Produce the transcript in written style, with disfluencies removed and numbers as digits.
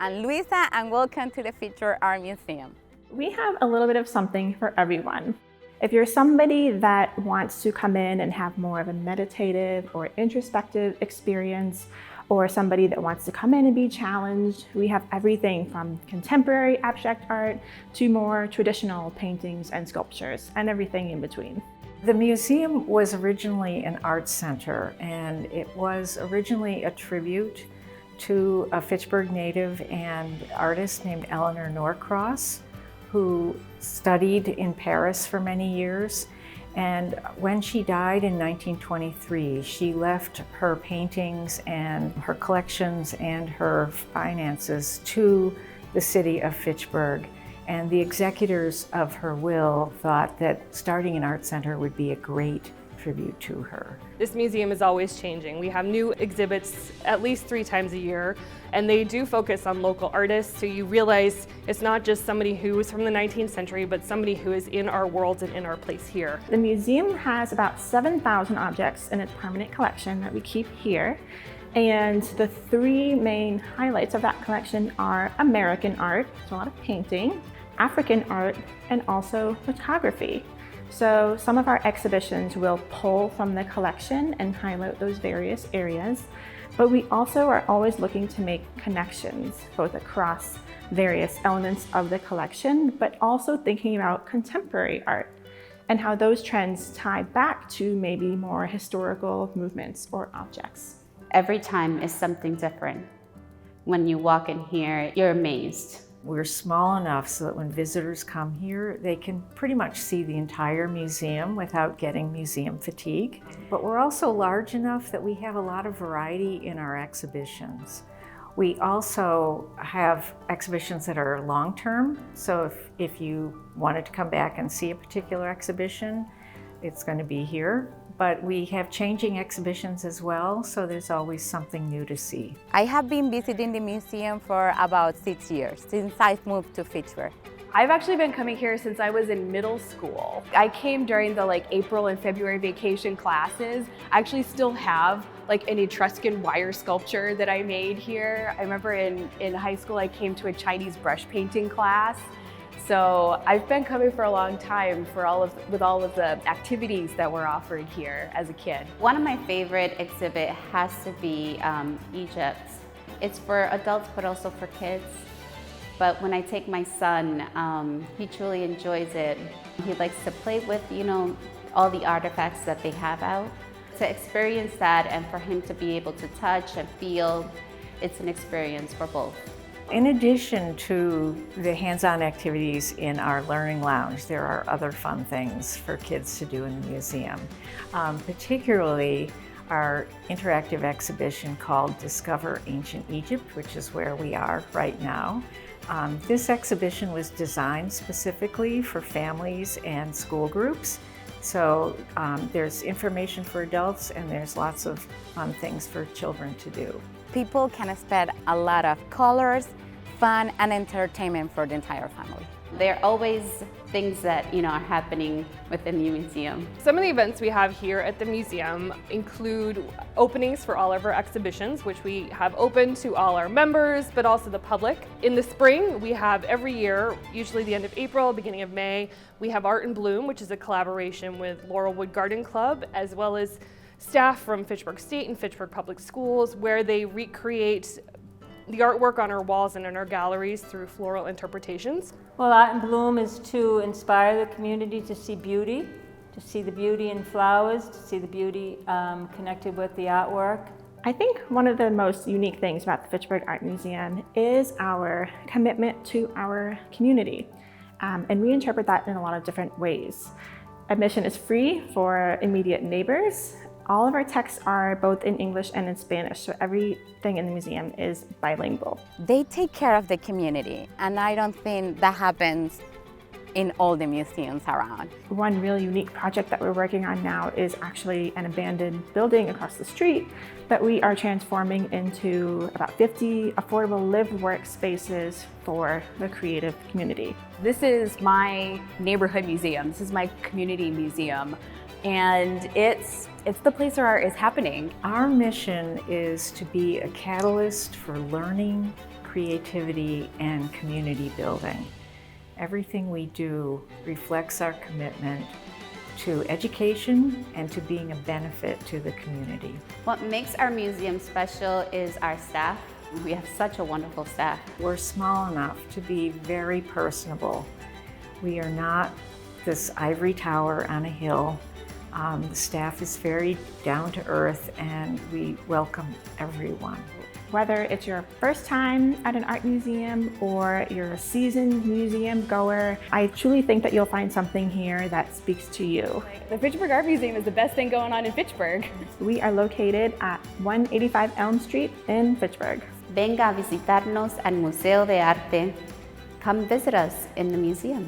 I'm Luisa, and welcome to the Fitchburg Art Museum. We have a little bit of something for everyone. If you're somebody that wants to come in and have more of a meditative or introspective experience, or somebody that wants to come in and be challenged, we have everything from contemporary abstract art to more traditional paintings and sculptures, and everything in between. The museum was originally an art center, and it was originally a tribute to a Fitchburg native and artist named Eleanor Norcross, who studied in Paris for many years. And when she died in 1923, she left her paintings and her collections and her finances to the city of Fitchburg. And the executors of her will thought that starting an art center would be a great tribute to her. This museum is always changing. We have new exhibits at least 3 times a year, and they do focus on local artists, so you realize it's not just somebody who is from the 19th century, but somebody who is in our world and in our place here. The museum has about 7,000 objects in its permanent collection that we keep here. And the 3 main highlights of that collection are American art, so a lot of painting, African art, and also photography. So some of our exhibitions will pull from the collection and highlight those various areas, but we also are always looking to make connections both across various elements of the collection, but also thinking about contemporary art and how those trends tie back to maybe more historical movements or objects. Every time is something different. When you walk in here, you're amazed. We're small enough so that when visitors come here, they can pretty much see the entire museum without getting museum fatigue. But we're also large enough that we have a lot of variety in our exhibitions. We also have exhibitions that are long-term, so if you wanted to come back and see a particular exhibition, it's going to be here. But we have changing exhibitions as well, so there's always something new to see. I have been visiting the museum for about 6 years, since I've moved to Fitchburg. I've actually been coming here since I was in middle school. I came during the April and February vacation classes. I actually still have an Etruscan wire sculpture that I made here. I remember in high school I came to a Chinese brush painting class. So I've been coming for a long time with all of the activities that were offered here as a kid. One of my favorite exhibit has to be Egypt. It's for adults, but also for kids. But when I take my son, he truly enjoys it. He likes to play with, all the artifacts that they have out. To experience that and for him to be able to touch and feel, it's an experience for both. In addition to the hands-on activities in our Learning Lounge, there are other fun things for kids to do in the museum. Particularly our interactive exhibition called Discover Ancient Egypt, which is where we are right now. This exhibition was designed specifically for families and school groups. So there's information for adults and there's lots of fun things for children to do. People can expect a lot of colors, fun, and entertainment for the entire family. There are always things that are happening within the museum. Some of the events we have here at the museum include openings for all of our exhibitions, which we have open to all our members, but also the public. In the spring, we have every year, usually the end of April, beginning of May, we have Art in Bloom, which is a collaboration with Laurelwood Garden Club, as well as staff from Fitchburg State and Fitchburg Public Schools, where they recreate the artwork on our walls and in our galleries through floral interpretations. Well, Art in Bloom is to inspire the community to see beauty, to see the beauty in flowers, to see the beauty connected with the artwork. I think one of the most unique things about the Fitchburg Art Museum is our commitment to our community. And we interpret that in a lot of different ways. Admission is free for immediate neighbors. All of our texts are both in English and in Spanish, so everything in the museum is bilingual. They take care of the community, and I don't think that happens in all the museums around. One really unique project that we're working on now is actually an abandoned building across the street that we are transforming into about 50 affordable live-work spaces for the creative community. This is my neighborhood museum. This is my community museum. And it's the place where art is happening. Our mission is to be a catalyst for learning, creativity, and community building. Everything we do reflects our commitment to education and to being a benefit to the community. What makes our museum special is our staff. We have such a wonderful staff. We're small enough to be very personable. We are not this ivory tower on a hill. The staff is very down to earth and we welcome everyone. Whether it's your first time at an art museum or you're a seasoned museum goer, I truly think that you'll find something here that speaks to you. The Fitchburg Art Museum is the best thing going on in Fitchburg. We are located at 185 Elm Street in Fitchburg. Venga a visitarnos al Museo de Arte. Come visit us in the museum.